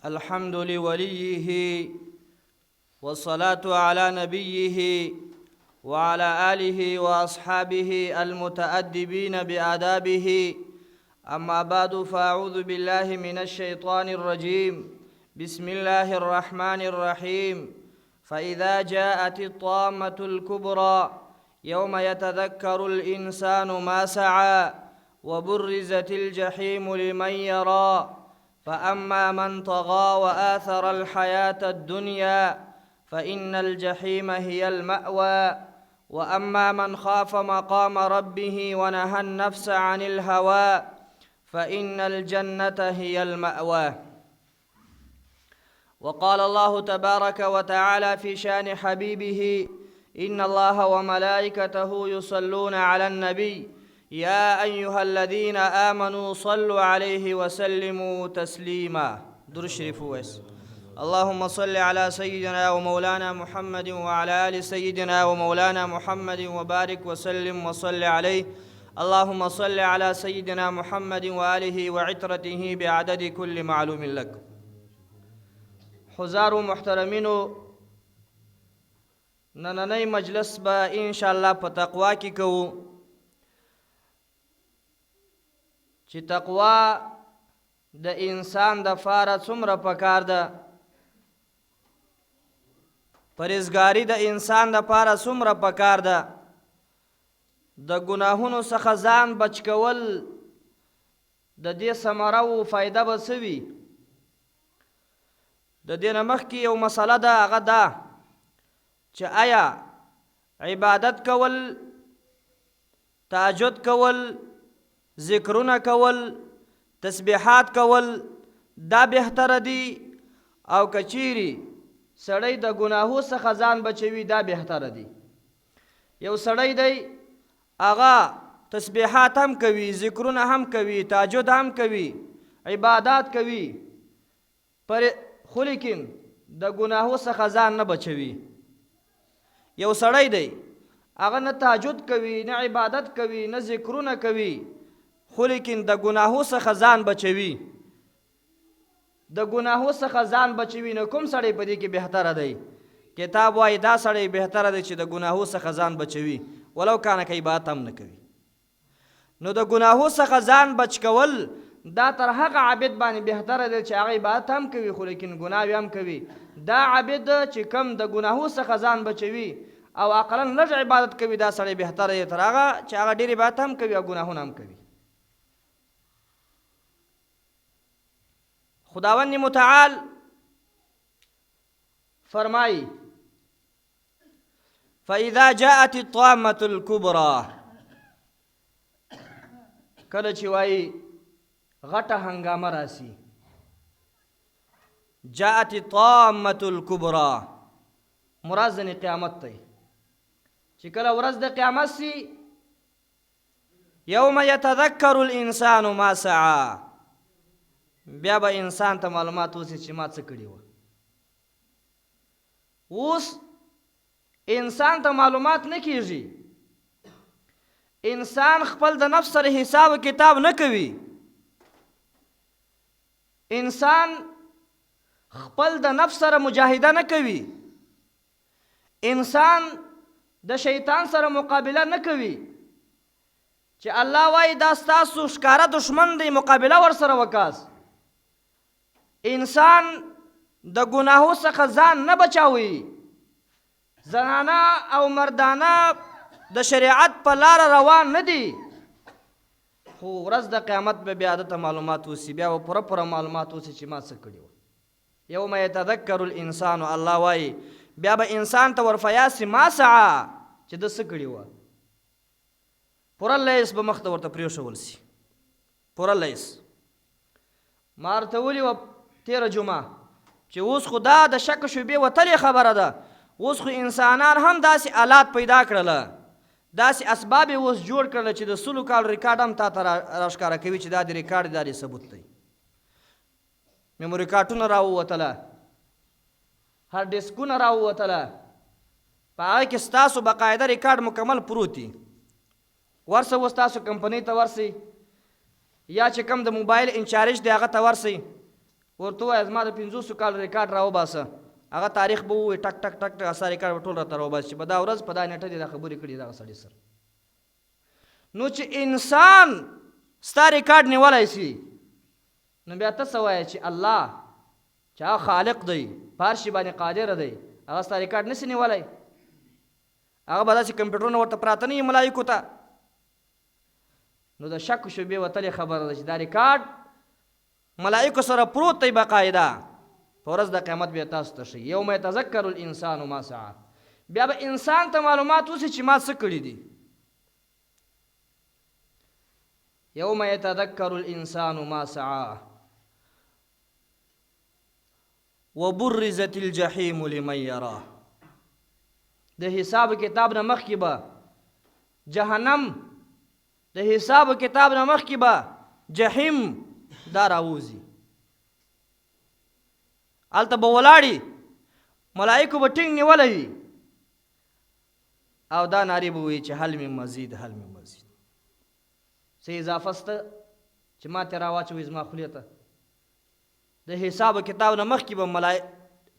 الحمد لوليه والصلاة على نبيه وعلى آله وأصحابه المتأدبين بآدابه. أما بعد، فأعوذ بالله من الشيطان الرجيم. بسم الله الرحمن الرحيم. فإذا جاءت الطامة الكبرى يوم يتذكر الإنسان ما سعى وبرزت الجحيم لمن يرى. فأما من طغى وآثر الحياة الدنيا فإن الجحيم هي المأوى. وأما من خاف مقام ربه ونهى النفس عن الهوى فإن الجنة هي المأوى. وقال الله تبارك وتعالى في شان حبيبه: إن الله وملائكته يصلون على النبي يا أيها الذين آمنوا صلوا عليه وسلموا تسليما. درود شريف ويس. اللهم صل على سيدنا ومولانا محمد وعلى آل سيدنا ومولانا محمد وبارك وسلم وصل عليه. اللهم صل على سيدنا محمد وآله وعترته بعدد كل معلوم لك. حضار محترمینو، نننی مجلس به انشاءالله په تقوا کې کوو چې تقوا د انسان د فاره څومره پکار ده، پرهیزګاري د انسان د پاره څومره پکار ده، د ګناهونو څخه ځان بچ کول د دې ثمره او فایده به څه وي. د دې نه مخکې یو مسله ده، هغه ده چې آیا عبادت کول، تهجد کول، ذکرونه کول، تسبیحات کول دا بهتره دي، او کچیری سړی د ګناهو څخه ځان بچوي دا بهتره دي. یو سړی دی هغه تسبیحات هم کوي، ذکرونه هم کوي، تهجد هم کوي، عبادات کوي، خو لیکن د ګناهو څخه ځان نه بچوي. یو سړی دی هغه نه تهجد کوي، نه عبادت کوي، نه ذکرونه کوي، خو لیکن د ګناهو څخه ځان بچوي. د ګناهو څخه ځان بچوي، نو کوم سړی په دې کې بهتره دی؟ کتاب وایي دا سړی بهتره دی چې د ګناهو څخه ځان بچوي، ولو کانه که عبادت هم نه کوي. نو د ګناهو څخه ځان بچ کول دا تر هغه عابد باندې بهتره دی چې هغه عبادت هم کوي خو لیکن ګناه هم کوي. دا عابد چې کم د ګناهو څخه ځان بچوي او عقلا لږ عبادت کوي، دا سړی بهتره دی تر هغه چې هغه ډېر عبادت هم کوي او ګناهونه هم کوي. خداوند متعال فرمایي: فإذا جاءت الطامة الكبرى، کله چې وایي غټه هنګامه راسي، جاءت الطامة الكبرى مراد ځنې قیامت دی. چې کله ورځ د قیامت سي، یوم یتذکر الانسان ما سعى، بیا به انسان ته معلومات اوسي چې ما څه کړي وه. اوس انسان ته معلومات نه کیږي، انسان خپل د نفس سره حساب کتاب نه کوي، انسان خپل د نفس سره مجاهده نه کوي، انسان د شیطان سره مقابله نه کوي چې الله وایي دا ستاسو ښکاره دشمن دی، مقابله ورسره وکاس. انسان د ګناهو څخه ځان نه بچاوي، زنانه او مردانه د شریعت په لاره روان نه دي، خو ورځ د قیامت به بیا دته معلومات اوسي، بیا به پوره پوره معلومات اوسي چې ما څه کړي وه. یوم یتذکر الانسان، الله وایي بیا به انسان ته ورفیاسي ما سعى چې د څه کړي وه. پوره لیس به مخ ته ورته پرېښول سي، پوره لیس. ما ورته ویلي وه تېره جمعه چې اوس خو دا د شک شبې وتلې خبره ده، اوس خو انسانان هم داسې آلات پیدا کړله، داسې اسباب یې اوس جوړ کړله چې د 100 کالو ریکارډ هم تا ته راښکاره کوي چې دا د ریکارډ دا د ثبوت دی. میموري کارټونه راووتله، هارډ ډسکونه راووتله، په هغه کې ستاسو باقاعده ریکارډ مکمل پروت دی. ورسه اوس تاسو کمپنۍ ته ورسئ، یا چې کوم د موبایل انچارج دی هغه ته ورسئ، ورته ووایه زما د 500 کال ریکارډ راوباسه، هغه تاریخ به ووایي ټک ټک ټک ټک هغه ریکارډ به ټول راته راوباسي چې په دا ورځ په دا نیټه دې دا خبرې کړي دغه سړي سره. نو چې انسان ستا ریکارډ نیولی سي نو بیا ته څه وایه چې الله چې هغه خالق دی په هر شي باندې قادر دی هغه ستا ریکارډ نسي نیولی؟ هغه به داسې کمپیوټرونه ورته پراته نه وي ملایکو ته. نو د شک شبې وتلې خبره ده چې دا ریکارډ ملایکو سره پروت دی باقاعده. په ورځ د قیامت بیا تاسو ته ښیي یوم یتذکر الانسان ما سعی، بیا به انسان ته معلومات وسي چې ما څه کړي دي. یوم یتذکر الانسان ما سعی وبرزت الجحیم لمن یراه. د حساب کتاب نه مخکې به جهنم، د حساب کتاب نه مخکې به جحیم دا راوځي. هلته به ولاړي ملایکو به ټینګ نیولی وي او دا نارې به وایي چې حل مې مزید حل مې مزید. څه اضافه شته چې ما ترې راواچوئ زما خولې ته؟ د حساب کتاب نه مخکې به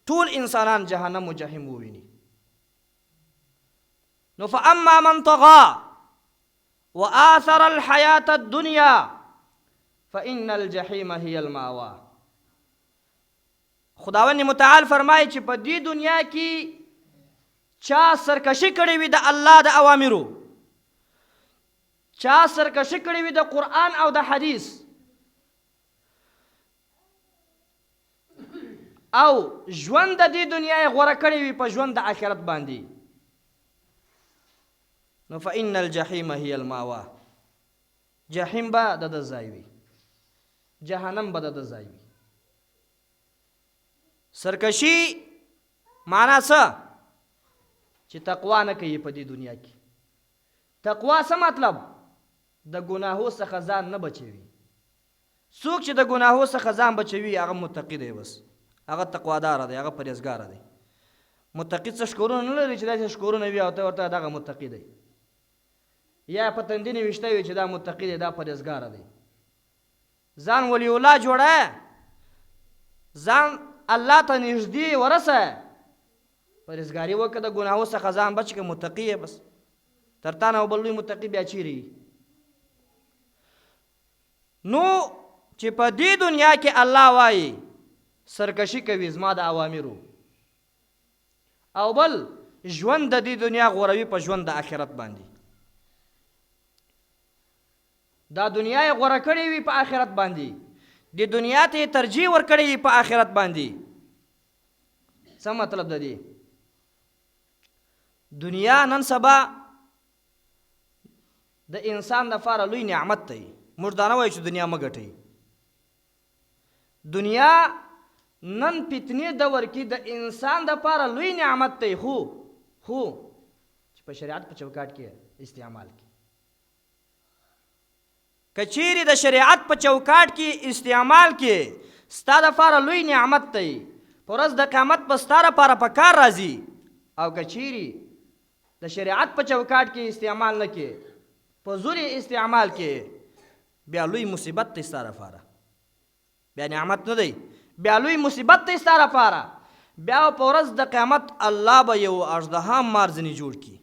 ټول انسانان جهنم و جحیم وویني. نو فاما من طغى وآثر الحیاة الدنیا فإن الجحیم هی المأوى. خداوند متعال فرمایي چې په دې دنیا کې چا سرکشي کړې وي د الله د اوامرو، چا سرکشي کړې وي د قرآن او د حدیث، او ژوند د دې دنیا یې غوره کړی وي په ژوند د آخرت باندې، نو فإن الجحیم هی المأوى. جحیم به د ده ځای وي، جهنم به د ده ځای وي. سرکشي معنا څه؟ چې تقوا نه کوي په دې دنیا کې. تقوا څه مطلب؟ د ګناهو څخه ځان نه بچوي. څوک چې د ګناهو څخه ځان بچوي هغه متقي دی، بس هغه تقوادار دی، هغه پرهیزګار دی. متقي څه شکرونه نه لري چې داسې شکرونه وي او ته ورته دغه متقي دی، یا په تندي نوشته وي چې دا متقي دی دا پرهیزګار دی. ځان ولی الله جوړه، ځان الله ته نږدې ورسه، پرهیزګاري وکړه، د ګناهو څخه ځان بچ کړه، متقي یې بس. تر تا نه بل لوی متقي بیا چیرې؟ نو چې په دې دنیا کې الله وایي سرکشي کوي زما د اوامرو، او بل ژوند د دې دنیا غوروي په ژوند د آخرت باندې. دا دنیا یې غوره کړې وي په آخرت باندې، د دنیا ته یې ترجیح ورکړې وي په آخرت باندې. څه مطلب د دې؟ دنیا نن سبا د انسان لپاره لوی نعمت دی. موږ دا نه وایو چې دنیا مه ګټئ. دنیا نن فتنې دور کې د انسان لپاره لوی نعمت دی، خو چې په شریعت په چوکاټ کې استعمال کی. که چیرې د شریعت په چوکاټ کې استعمال کې ستا لپاره لوی نعمت دی، په ورځ د قیامت به ستا لپاره په کار راځي. او که چیرې د شریعت په چوکاټ کې استعمال نه کې، په زور استعمال کې، بیا لوی مصیبت دی ستا لپاره، بیا نعمت نه دی، بیا لوی مصیبت دی ستا لپاره. بیا په ورځ د قیامت الله به یو اژدها مار ځینې جوړ کړي،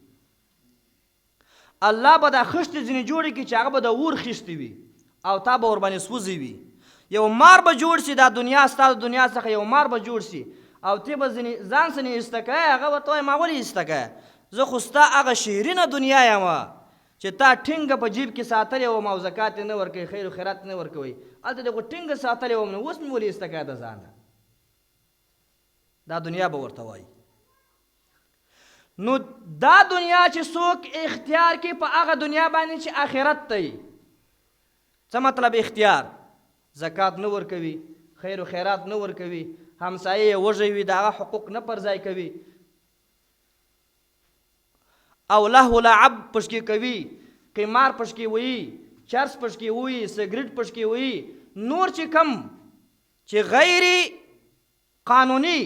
الله به دا خښتې ځینې جوړې کړي چې هغه به د اور خښتې وي او تا به ورباندې سوځي وي. یو مار به جوړ شي، دا دنیا ستا د دنیا څخه یو مار به جوړ شي او ته به ځان ځینې ایسته کوې. هغه به ته وایي ما ولې ایسته کوې؟ زه خو ستا هغه شیرینه دنیا یم چې تا ټینګه په جیب کې ساتلې وم او زکات یې نه ورکوي، خیر و خیرات نه ورکوي، هلته دې خو ټینګه ساتلې وم، نو اوس مې ولې ایسته کوې د ځانه؟ دا دنیا به ورته وایي. نو دا دنیا چې څوک اختیار کوي په هغه دنیا باندې چې آخرت دی. څه مطلب اختیار؟ زکات نه ورکوي، خیر و خیرات نه ورکوي، همسایه یې وږی وي د هغه حقوق نه پر ځای کوي، او لهو لعب پشکې کوي، قمار پشکې وایي، چرس پشکې وایي، سګریټ پشکې وایي، نور چې کم چې غیر قانوني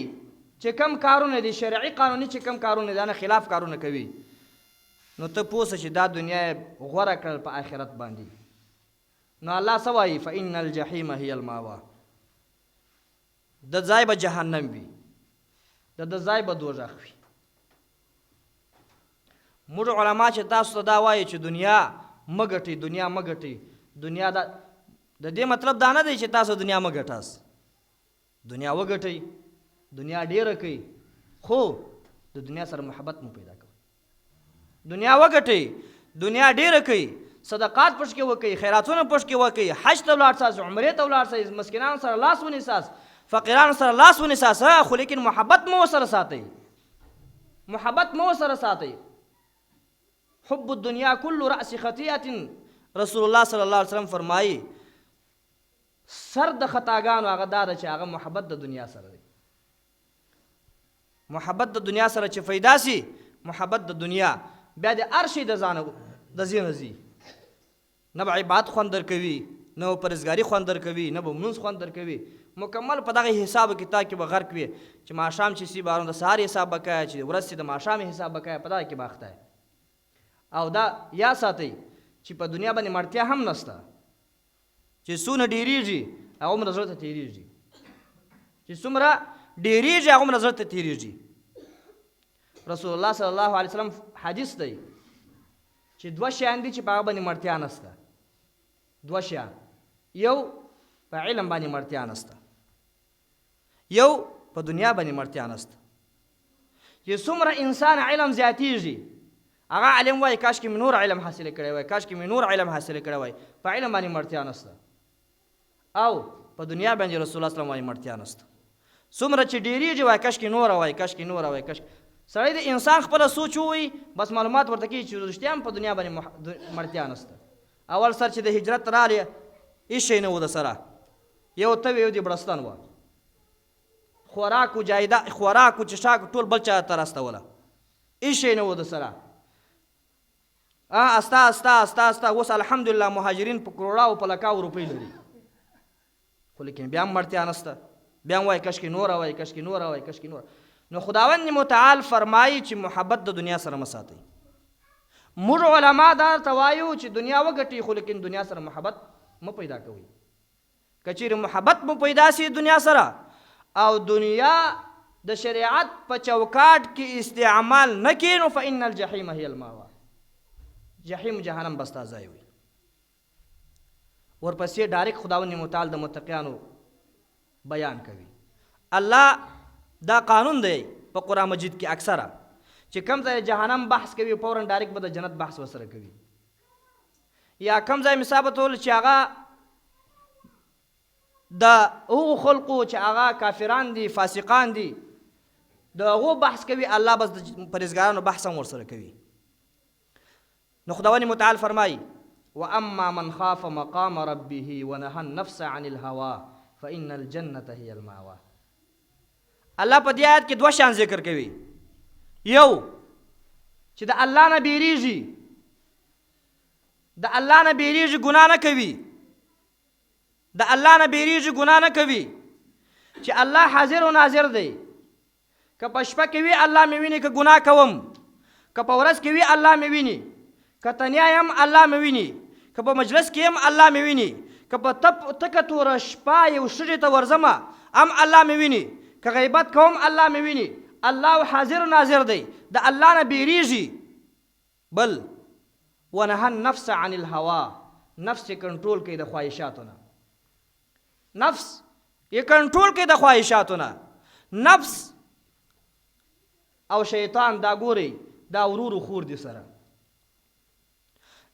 چې کم کارونه دي، شرعي قانوني چې کم کارونه دي، نه خلاف کارونه کوي. نو ته پوه شه چې دا دنیا یې غوره کړل په آخرت باندې. نو الله څه وایي؟ فإن الجحیم هی المأوى. د ځای به جهنم وي، د ځای به دوزخ وي. موږ علما چې تاسو ته دا وایي چې دنیا مه ګټئ، دنیا مه ګټئ، دنیا د دې مطلب دا نه دی چې تاسو دنیا مه ګټاست. دنیا وګټئ، دنیا ډیره کوي، خو د دنیا سره محبت مو پیدا کوئ. دنیا وګټئ، دنیا ډیره کوي، صدقات پښ کې وکړئ، خیراتونه پښ کې وکړئ، حج ته ولاړ ساس، عمرې ته ولاړ ساس، مسکینانو سره لاس ونیساس، فقیرانو سره لاس ونیساس، خو لیکن محبت مو سره ساتئ، محبت مو سره ساتئ. حب الدنیا کل رأس خطیئة، رسول الله صلی الله علیه وسلم فرمایي سر د خطاګانو هغه دا ده چې هغه محبت د دنیا سره دی. محبت د دنیا سره چې فایده سي، محبت د دنیا بیا د هر شي د ځانه د ځینه ځي، نه به عبادت خوند درکوي، نه به پرهیزګاري خوند درکوي، نه به لمونځ خوند درکوي. مکمل په دغه حساب کتاب کې به غرق وي چې ماښام چې سي بارون د سهار حساب به کوي، چې ورځ چې د ماښام حساب به کوي، په دغه کې به اخته یې. او دا یا ساتئ چې په دنیا باندې مړتیا هم نشته، چې څونه ډېرېږي هغومره زړه ته تېرېږي، چې څومره ډېرېږي هغومره زړه ته تېرېږي. رسول الله صلی الله علیه وسلم حدیث دی چې دوه شیان دي چې په هغه باندې مړتیا نشته. دوه شیان، یو په علم باندې مړتیا نشته، یو په دنیا باندې مړتیا نشته. چې څومره انسان علم زیاتېږي، هغه علم وایي کاشکې مې نور علم حاصل کړی وای، کاشکې مې نور علم حاصل کړی وای. په علم باندې مړتیا نشته، او په دنیا باندې رسول الله صلی الله علیه وسلم وایي مړتیا نشته. څومره چې ډېرېږي وایي کاشکې نوره وای، کاشکې نوره وای، کاشکې. سړی د انسان خپله سوچ ووایي، بس معلومات ورته کوي چې رښتیا هم په دنیا باندې مړتیا نشته. اول سر چې د هجرت راغلی هېڅ شی نه و د سره، یو توی یو د بړستن وه، خوراک و جایداد، خوراک و چښاک ټول بل چا ته راستوله، هېڅ شی نه و د سره. استا استا استا استا اوس الحمدلله مهاجرین په کروڑاو په لکاو روپۍ لري، خو لیکن بیا هم مړتیا نشته، بیا هم وایي کاشکې نوره وای، کاشکې نوره وای، کاشکې نوره. نو خداوند متعال فرمایي چې محبت د دنیا سره مه ساتئ. موږ علما دا ورته وایو چې دنیا وګټئ، خو لیکن دنیا سره محبت مه پیدا کوئ. که چیرې محبت مو پیدا سي دنیا سره، او دنیا د شریعت په چوکاټ کې استعمال نه کړي، نو فإن الجحیم هی المأوی، جحیم جهنم به ستا ځای وي. ورپسې ډایرکټ خداوند متعال د متقیانو بیان کوي. الله دا قانون دی په قرآن مجید کې اکثره چې کم ځای جهنم بحث کوي، فوراً ډایرکټ به د جنت بحث ورسره کوي. یا کم ځای مثابتول چې هغه د هغو خلقو چې هغه کافران دي، فاسقان دي، د هغو بحث کوي، الله بس د پرهیزګارانو بحث هم ورسره کوي. نو خداوند متعال فرمایي واما من خاف مقام ربه ونهى النفس عن الهوى فإن الجنة هي المأوى. الله په دې آیت کې دوه شان ذکر کوي. یو چې د الله نه بیریږي، د الله نه بیریږي، ګناه نه کوي، د الله نه بیریږي، ګناه نه کوي، چې الله حاضر و ناظر دی. که په شپه کې وي الله مې ویني، که ګناه کوم، که په ورځ کې وي الله مې ویني، که تنیا یم الله مې ویني، که په مجلس کې یم الله مې ویني، که په تکه توره شپه یو ښځې ته ورځمه هم الله مې ویني، که غیبت کوم الله مې ویني. الله حاضر و ناظر دی، د الله نه بیریږي. بل ونهى النفس عن الهوى، نفس یې کنټرول کوي د خواهشاتو نه، نفس یې کنټرول کوي د خواهشاتو نه. نفس او شیطان دا ګوري دا ورور خور دي سره.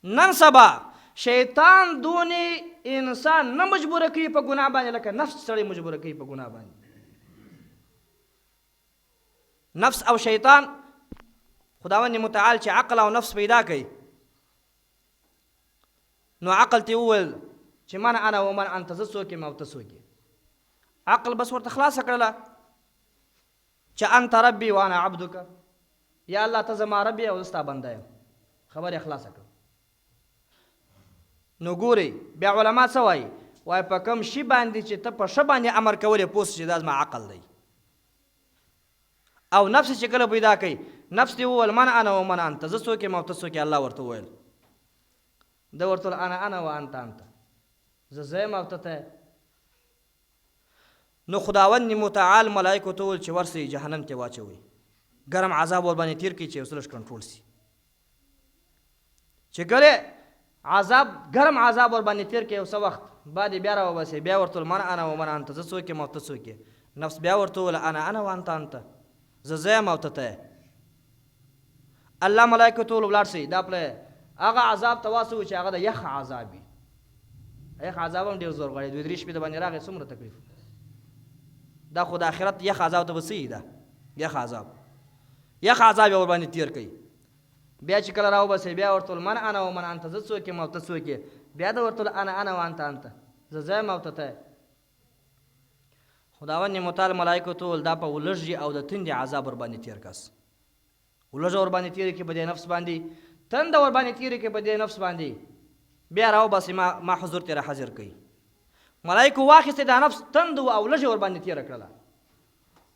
نن سبا شیطان دونې انسان نه مجبوره کوي په ګناه باندې لکه نفس سړی مجبوره کوي په ګناه باندې. نفس او شیطان خداوند متعال چې عقل او نفس پیدا کوي، نو عقل ته وویل چې من انا ومن انت، زه څوک یم او ته څوک یې. عقل بس ورته خلاصه کړله چې انت ربي وانا عبدک، یا الله ته زما رب یې او زه ستا بنده یم. خبره یې خلاصه کړه. نو ګورئ بیا علما څه وایي؟ وایي په کوم شي باندې چې ته په ښه باندې امر کول یې پوه چې دا زما عقل دی. او نفس چې کله پیدا کوي، نفس دې وویل من انا ومن انت، زه څوک یم او ته څوک یې. الله ورته وویل، ده ورته انا و انت انت، زه یم او ته ته. نو خداوند متعال ملائکو ته وویل چې ورسئ جهنم ته واچوئ، ګرم عذاب ورباندې تیر کړي چې اوس لږ کنټرول سي. چې کله عذاب ګرم عذاب ورباندې تیر کړي، څه وخت بعد بیا راوباسي، بیا ورته ویل من انا ومن انت، زه څوک یم او ته څوک یې. نفس بیا ورته وویل انا وانت انت، زه یم او ته ته یې. الله ملائکو ته وویل ولاړ سئ، دا پله هغه عذاب ته واستوئ چې هغه د یخ عذاب وي. یخ عذاب هم ډېر زور غواړي، 2-3 شپې د باندې راغی څومره تکلیف. دا خو د آخرت یخ عذاب ته به څه ده، یخ عذاب یې ورباندې تیر کوي. بیا چې کله راوباسي بیا ورته ویل من انا ومن انت، زه څوک یم او ته څوک یې. بیا د ورته ویل انا وانت انت، زه یم او ته ته. خداوند متعال ملائکو ته ویل دا په ولږې او د تندې عذاب ورباندې تیر کس. ولږه ورباندې تېرې کړي په دې نفس باندې، تنده ورباندې تېرې کړي په دې نفس باندې. بیا راوباسي ما حضور ته راحاضر کوي. ملائکو واخیستې دا نفس تند او لږه ورباندې تېره کړله.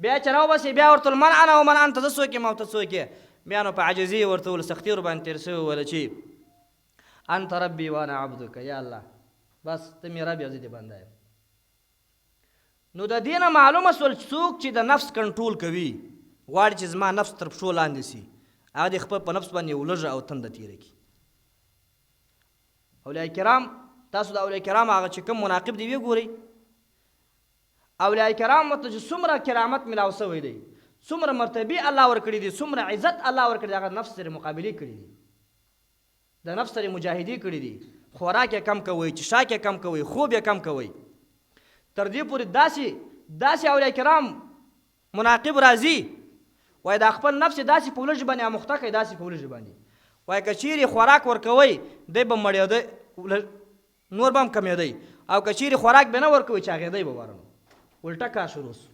بیا چې راوباسي بیا ورته ویل من انا ومن انت، زه څوک یم او ته څوک یې. بیا نو په عاجزي ورته ویل، سختي ورباندې تېر شوې ویله چې انت ربي وانا عبدک، یا الله بس ته مې رب یې زه دې بنده یم. نو د دې نه معلومه شول څوک چې د نفس کنټرول کوي، غواړي چې زما نفس تر پښو لاندې سي، هغه د خپل په نفس باندې یو لږه او تنده تېره کړي. اولیاء کرام، تاسو د اولیاء کرام هغه چې کوم مناقب دی وګورئ. اولیاء کرام ته چې څومره کرامت ملاو شوی دی، څومره مرتبې الله ورکړي دي، څومره عزت الله ورکړي دی، هغه نفس سره مقابلې کړي دي، د نفس سره مجاهدې کړي دي. خوراک یې کم کوئ، چشاک یې کم کوئ، خوب یې کم کوئ. تر دې پورې داسې اولیاء کرام مناقب راځي، وایي دا خپل نفس داسې په ولږې باندې اموخته کوي، داسې په ولږې باندې وایي که چیرې خوراک ورکوئ دی به مړېده، نور به هم کمېدی، او که چیرې خوراک به نه ورکوئ چاغېدی به ورنو. الټه کار شروع سو.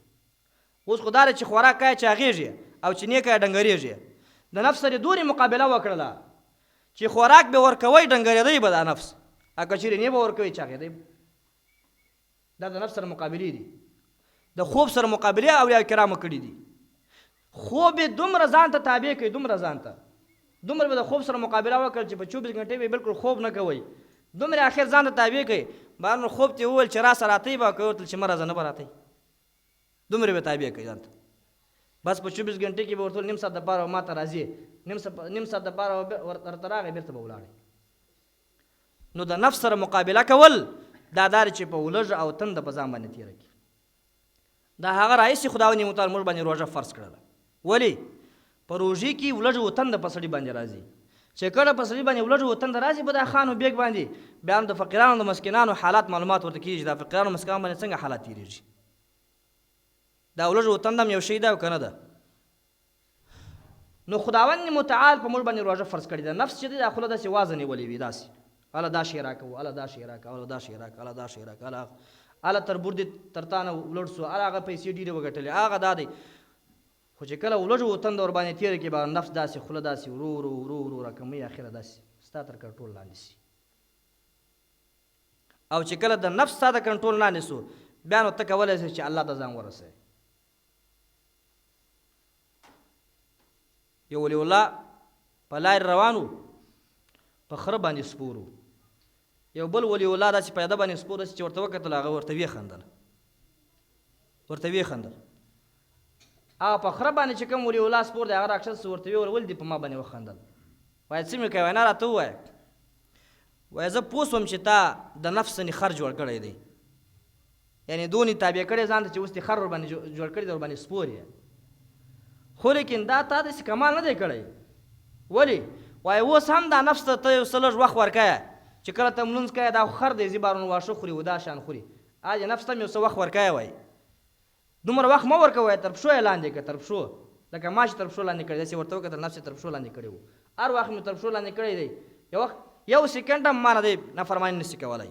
اوس خو دا ده چې خوراک کوې چاغېږي او چې نه کوې ډنګرېږي. د نفس سره دورې مقابله وکړله چې خوراک به ورکوئ ډنګرېدی به دا نفس، او که چیرې نه به ورکوئ چاغېدی به. دا د نفس سره مقابلې دي. د خوب سره مقابلې اولیاء کرامو کړي دي. خوب یې دومره ځان ته تابع کوي، دومره ځان ته، دومره به د خوب سره مقابله وکړل چې په 24 غنټې به بالکل خوب نه کوئ، دومره اخر ځان ته تابع کوي. بهر نو خوب ته وویل چې راسه راتئ به، که ورته چې مه راځه نه به راتئ، دومره به تابع کوي ځان ته. بس په 24 غنټې کې به ورته نیم ساعت دپاره ما ته راځي، نیم ساعت دپاره ورته راغی بېرته به ولاړئ. نو د نفس سره مقابله کول دا دار چې په ولږه او تنده په ځان باندې تېره کړي. دا هغه راهیسې خداوند متعال موږ باندې روژه فرض کړله. ولې؟ په روژې کې ولږه و تنده په سړي باندې راځي. چې کله په سړي باندې ولږه و تنده راځي په دا خان و بیګ باندې، بیا هم د فقیرانو د مسکینانو حالات معلومات ورته کېږي چې دا فقیرانو مسکینانو باندې څنګه حالات تېرېږي. دا ولږه و تنده هم یو شی ده او که نه ده. نو خداوند متعال په موږ باندې روژه فرض کړې ده. نفس چې دی دا خوله داسې وازه نیولې وي، داسې اله دا شی راکوه، اله دا شی راکوه، اله دا شی راکوه، اله دا شی راکوه، اله تربور دې تر تا نه لوړ سو، اله هغه پیسې ډېرې وګټلې، هغه دا دی. خو چې کله ولږه و تنده ورباندې تېره کړي به نفس داسې خوله داسې ورو ورو ورو ورو راکموي، اخره داسې ستا تر کنټرول لاندې سي. او چې کله د نفس ستا د کنټرول لاندې سو، بیا نو ته کولی شې چې الله ته ځان ورسوې. یو ولی الله په لارې روانو، په خره باندې سپور، یو بل ولی الله داسې پیاده باندې سپور چې ورته وکتل، هغه ورته ویې خندل. هغه په خره باندې چې کوم ولی الله سپور دی، هغه راکشس ورته ویې ولې دې په ما باندې وخندل؟ وایي څه مې کوې؟ وایي نه راته ووایه. وایي زه پوه سوم چې تا د نفس نه خر جوړ کړی دی، یعنې دونې تابع کړی ځان ته چې اوس دې خر ورباندې جوړ کړی دی، ورباندې سپور یې. خو لیکن دا تا داسې کمال نه دی کړی. ولې؟ وایي اوس هم دا نفس ته یو څه لږ وخت ورکوه چې کله ته لمونځ کوې دا خر دی ځي بارونه واښه خوري و دا شان خوري، اجه نفس ته هم یو څه وخت ورکوه. وایي دومره وخت مه ورکوه، تر پښو یې لاندې کړه، تر پښو، لکه ما چې تر پښو لاندې کړی، داسې ورته وکتل نفس یې تر پښو لاندې کړی و، هر وخت مې تر پښو لاندې کړی دی، یو سیکنډ هم ما نه دی نافرماني نشي کولی.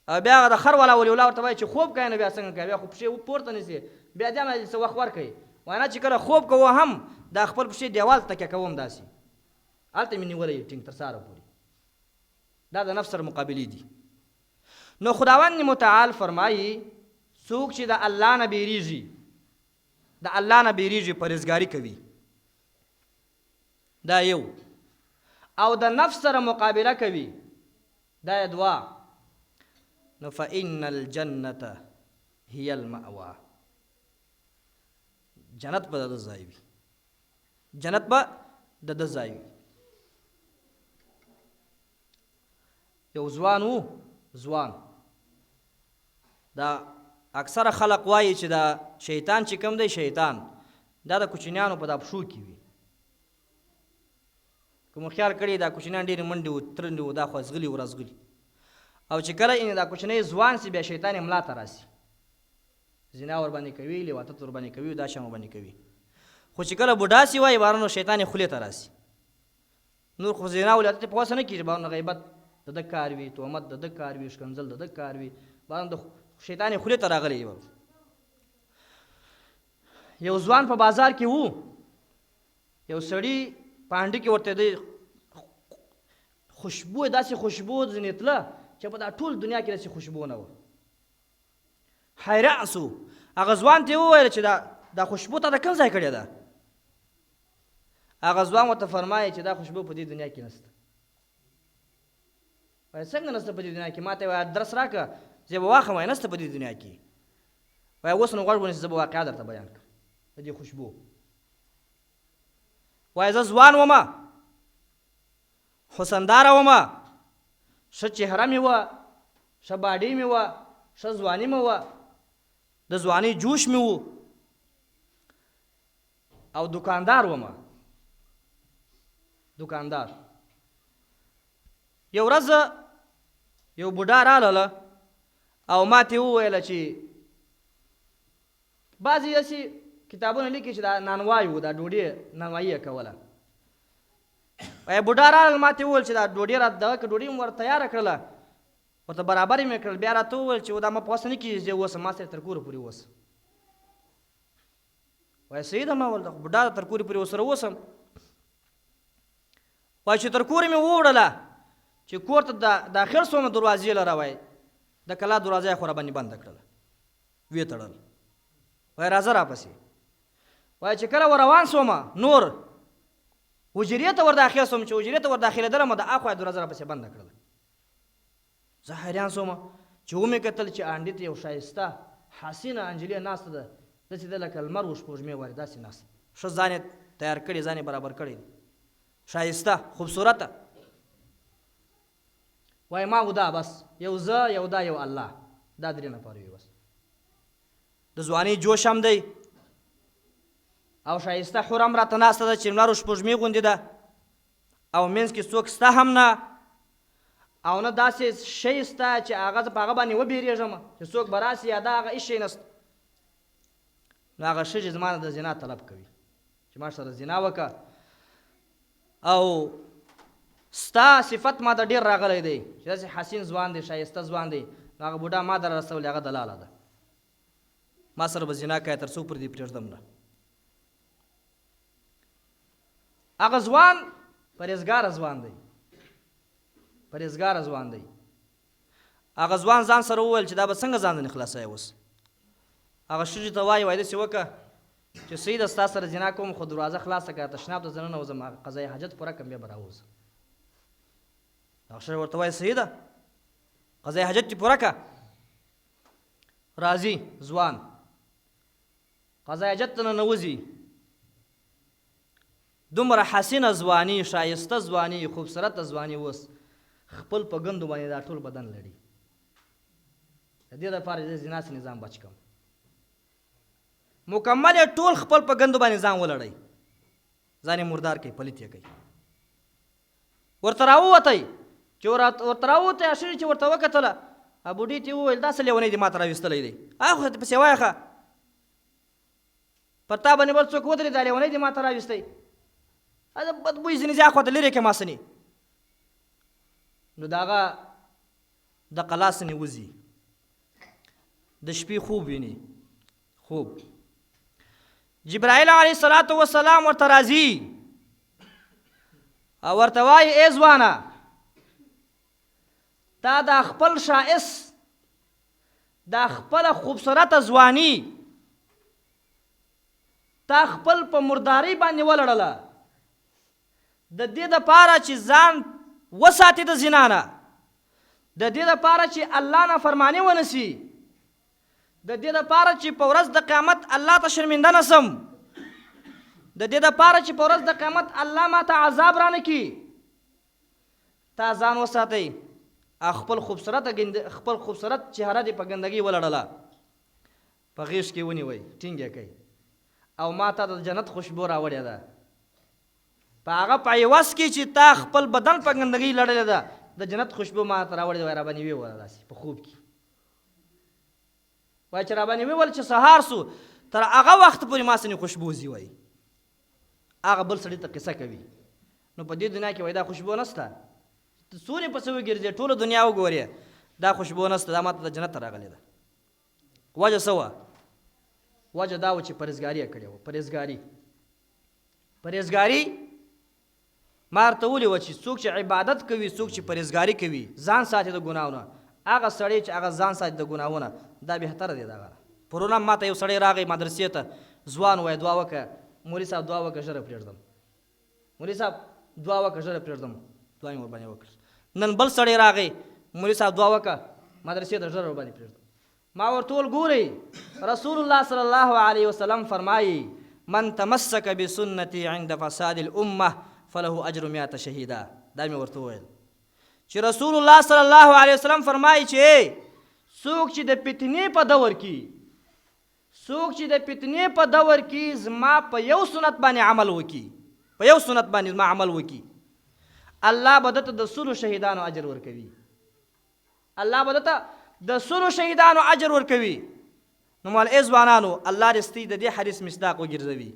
او بیا هغه د خر والا ولي الله ورته وایي چې خوب کوې نو بیا څنګه کوې؟ بیا خو پښې پورته نیسې، بیا دې هم څه وخت ورکوي. وایي نه چې کله خوب کوو هم دا خپل پښې دیوال تکیه کوم داسې، هلته مې نیولی ټینګ تر سهاره پورې. دا د نفس سره مقابلې دي. نو خداوند متعال فرمایي څوک چې د الله نه بیریږي، د الله نه بیریږي، پرهیزګاري کوي، دا یو، او د نفس سره مقابله کوي، دا دوه، نو فإن الجنة هي المأوا. جنت به د ده ځای وي، جنت به د ده ځای وي. یو ځوان و، ځوان دا اکثره خلق وایي چې دا شیطان چې کوم دی، شیطان دا د کوچنیانو په دا پښو کې وي. که مو خیال کړی دا کوچنیان ډېرې منډې و ترنډې و دا خو ازغلي و رازغلي، او چې کله دا کوچنی ځوان سي بیا شیطان یې ملا ته راسي، زنا ورباندې کوي، لیواتت ورباندې کوي، دا شیان ورباندې کوي. خو چې کله بوډا سي وایي بارانو شیطان یې خولې ته راسي. نور خو زنا او لیواتت په وسه نه کېږي، بارانو غیبت د ده کار وي، تهمت د ده کار وي، ښکنځل د ده کار وي، بارانو د شیطان یې خولې ته راغلی وي. یو ځوان په بازار کې و، یو سړي په هنډه کې ورته دی خوشبو، داسې خوشبو ځینې تله چې په دا ټول دنیا کې داسې خوشبو نه وه. حیران سو. هغه ځوان ته یې وویل چې دا خوشبو تا د کوم ځای کړې ده؟ هغه ځوان ورته فرمایي چې دا خوشبو په دې دنیا کې نشته. وایي څنګه نشته په دې دنیا کې؟ ما ته وایي درس راکړه زه به واخلم. وایي نشته په دې دنیا کې. وایي اوس نو غوږ ونیسه زه به واقعه درته بیان کړم د دې خوشبو. وایي زه ځوان ومه، حسنداره ومه، ښه چهره مې وه، ښه باډۍ مې وه، ښه ځواني مې وه، د ځوانۍ جوش مې و، او دکاندار ومه، دکاندار. یو ورځ یو بوډا راغله او ما ته وویله چې بعضې داسې کتابونه لیکي چې دا نانوایی و، دا ډوډۍ نانوایي یې کوله. وایي بوډا راغله ما ته وویل چې دا ډوډۍ را دغه که ډوډۍ مې ورته تیاره کړله، ورته برابر مې کړل، بیا راته وویل چې دا ما په وسه نه کېږي زه اوسم، ما سره تر کوره پورې اوسه. وایي صحیح ده، ما ویل د بوډا تر کورې پورې ورسره اوسم. وایي چې تر کوره مې ووړله چې کور ته داخل سوم، دروازې لره وایي د کلا دروازه یې خو راباندې بنده کړله، ویې تړل. وایي راځه راپسې. وایي چې کله ور روان سومه نور حجرې ته ور داخل سوم، چې حجرې ته ور داخلېدلم د اخوا دروازه راپسې بنده کړله. زه حیران سوم چې ومې کتل چې انډې ته یو ښایسته حسینه انجلۍ ناسته ده، داسې ده لکه لمر و سپوږمۍ وارې داسې ناسته، ښه ځان یې تیار کړی، ځان یې برابر کړی، ښایسته خوبصورته. وایي ما و دا بس یو زه یو دا یو الله، دا درې نفر وي بس. د ځوانۍ جوش هم دی او ښایسته حور هم راته ناسته ده چې لمر و سپوږمۍ غوندې ده، او منځ کې څوک سته هم نه، او نه داسې شی سته چې هغه زه په هغه باندې وبېرېږم چې څوک به راسي یا دا هغه هېڅ شی نسته. نو هغه ښځې زما نه د زنا طلب کوي چې ما سره زنا وکړه، او ستا صفت ما ته ډېر راغلی دی چې داسې حسین ځوان دی، ښایسته ځوان دی. نو هغه بوډا ما در رسولی، هغه دلاله ده، ما سره به زنا کوې تر څو پر دې پرېږدم نه. هغه ځوان پرهېزګاره ځوان دی، پرهېزګاره ځوان دی. هغه ځوان ځان سره وویل چې دا به څنګه ځان ځنې خلاصوې اوس. هغه ښځې ته وایي وایي داسې وکړه چې صحیح ده ستا سره زنا کوم، خو دروازه خلاصه کړه، تشناب ته زه ننوځم، هغه قضایي حاجت پوره کړم بیا به راوځم. هغه ښځه ورته وایي صحیح ده قضایي حاجت دې پوره کړه. راځي ځوان قضایي حاجت ته ننوځي، دومره حسینه ځواني، ښایسته ځواني، خوبصورته ځواني، اوس خپل په ګندو باندې دا ټول بدن لړي. د دې دپاره چې زنا څخه نظام بچ کړم، مکمل یې ټول خپل په ګندو باندې ځان ولړئ، ځان یې مردار کوي، پلیت یې کوي. ورته راووتی چې ورته راووتی، ښځې چې ورته وکتله، بوډۍ ته یې وویل دا څه لیونی دې ما ته راویستلی دی؟ خو ته پسې وایه ښه، پر تا باندې بل څوک ودرېد، دا لیونی دې ما ته راویستی، بدبوی ځینې ځای خواته لرې کړې ما سنې. نو د هغه د قلا سنې وځي، د شپې خوب ویني، خوب. جبرائیل علیه الصلاة والسلام ورته راځي او ورته وایي ای ځوانه، تا دا خپل ښایست، دا خپله خوبصورته ځواني تا خپل په مردارۍ باندې ولړله، د دې دپاره چې ځان وساتې د زنا نه، د دې دپاره چې الله نافرماني ونه سي، د دې دپاره چې په ورځ د قیامت الله ته شرمنده نه سم، د دې دپاره چې په ورځ د قیامت الله ما ته عذاب رانه کړي، تا ځان وساتئ. خپل خوبصورت چهره دې په ګندګي ولړله، په غیږ کې ونیوئ، ټینګ یې کوي، او ما ته د جنت خوشبو راوړې ده. په هغه په عوض کې چې تا خپل بدن په ګندګي لړلې ده، د جنت خوشبو ما ته راوړې ده، راباندې ویوله داسې په خوب کې. وایي چې راباندې ویول چې سهار سو، تر هغه وخت پورې ما سنې خوشبو ځي. وایي هغه بل سړي ته قصه کوي، نو په دې دنیا کې وایي دا خوشبو نشته، ته سورې پسې وګرځې، ټوله دنیا وګورې، دا خوشبو نشته، دا ما ته د جنت ته راغلې ده. وجه څه وه؟ وجه دا و چې پرهیزګاري یې کړې وه. پرهیزګاري ما ورته ویلې وه چې څوک چې عبادت کوي، څوک چې پرهیزګاري کوي، ځان ساتي د ګناهونه، هغه سړی چې هغه ځان ساتي د ګناهونه، دا بهتره دی. دغه پرونه ما ته یو سړی راغی مدرسې ته، ځوان وایي دعا وکړه، مولوي صاحب دعا وکړه ژر پرېږدم، مولوي صاحب دعا وکړه ژر پرېږدم، دعا یې ورباندې وکړه. نن بل سړی راغی، مولوي صاحب دعا وکړه مدرسې ته ژر ورباندې پرېږدم. ما ورته وویل ګورئ، رسول الله صلی الله علیه وسلم فرمایي من تمسک بسنتي عند فساد الامه فله اجر 100 شهیدا. دا مې ورته وویل چې رسول الله صلی الله علیه وسلم فرمایي چې څوک چې د فتنې په دور کې، څوک چې د فتنې په دور کې زما په یو سنت باندې عمل وکړي، په یو سنت باندې زما عمل وکړي، الله به دته د 100 شهیدانو اجر ورکوي. الله به دته د 100 شهیدانو اجر ورکوي. نو مال ای ځوانانو، الله رستي د دې حدیث مصداق وګرځوي.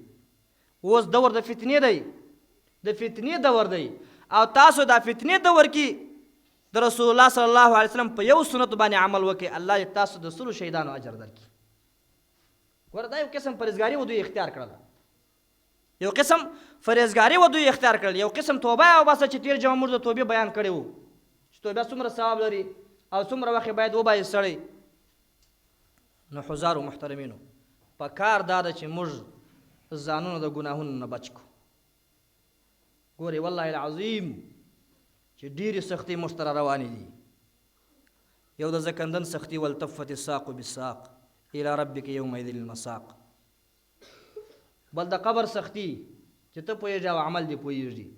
اوس دور د فتنې دی، د فتنې دور دی، او تاسو د فتنې دور کې د رسول الله صلی الله علیه وسلم په یو سنت باندې عمل وکړي، الله دې تاسو د 100 شهیدانو اجر درکړي. ګوره دا یو قسم پرهیزګاري و دوی اختیار کړله، یو قسم پرهیزګاري و دوی اختیار کړل، یو قسم توبه او بس چې تیر جمع موږ د توبې بیان کړی و چې توبه څومره ثواب لري او څومره وخت باید وبایي سړی. نو حضارو محترمینو، په کار دا ده چې موږ ځانونه د ګناهونو نه بچ کړو. ګورې والله العظیم چې ډېرې سختۍ موږ سره روانې دي. یو د زکندن سختي، والتفت الساق بالساق الى ربک یومئذ المساق. بل د قبر سختی چې ته پوهېږې او عمل دې پوهېږي،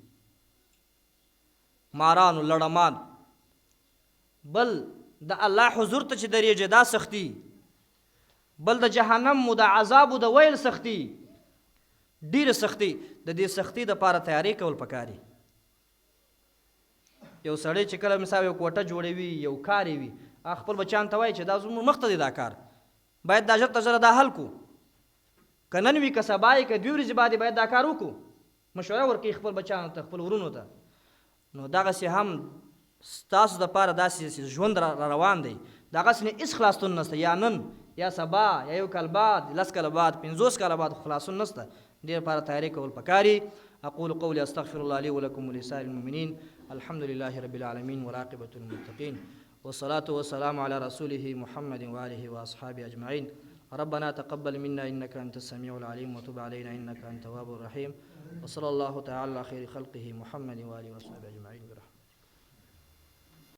مارانو لړمان. بل د الله حضور ته چې درېږې دا سختی. بل د جهنم د عذابو د ویل سختی، ډېره سختی. د دې سختی دپاره تیاری کول پکاري. یو سړی چې کله مثال یو کوټه جوړوي، یو کار یې وي، خپل بچیانو ته وایي چې دا زموږ مخته دی، دا کار باید دا ژر تر ژره دا حل کړو، که نن وي که سبا یې که 2 ورځې بعد باید دا کار وکړو. مشوره ورکوي خپل بچیانو ته، خپل ورونو ته. نو دغسې هم ستاسو دپاره داسې ژوند را روان دی، دغسې نه هېڅ خلاصون نشته، یا نن یا سبا یا یو کال بعد، 10 کاله بعد، 50 کاله بعد خلاصون نشته. دې لپاره تیاری کول پکاري. اقول قولي استغفر الله لي ولكم ولسائر المؤمنين. الحمد لله رب العالمين والعاقبة للمتقين، والصلاة والسلام على رسوله محمد وآله وأصحابه أجمعين. ربنا تقبل منا إنك أنت السميع العليم وتب علينا إنك أنت التواب الرحيم. وصلى الله تعالى على خير خلقه محمد وآله وصحبه أجمعين.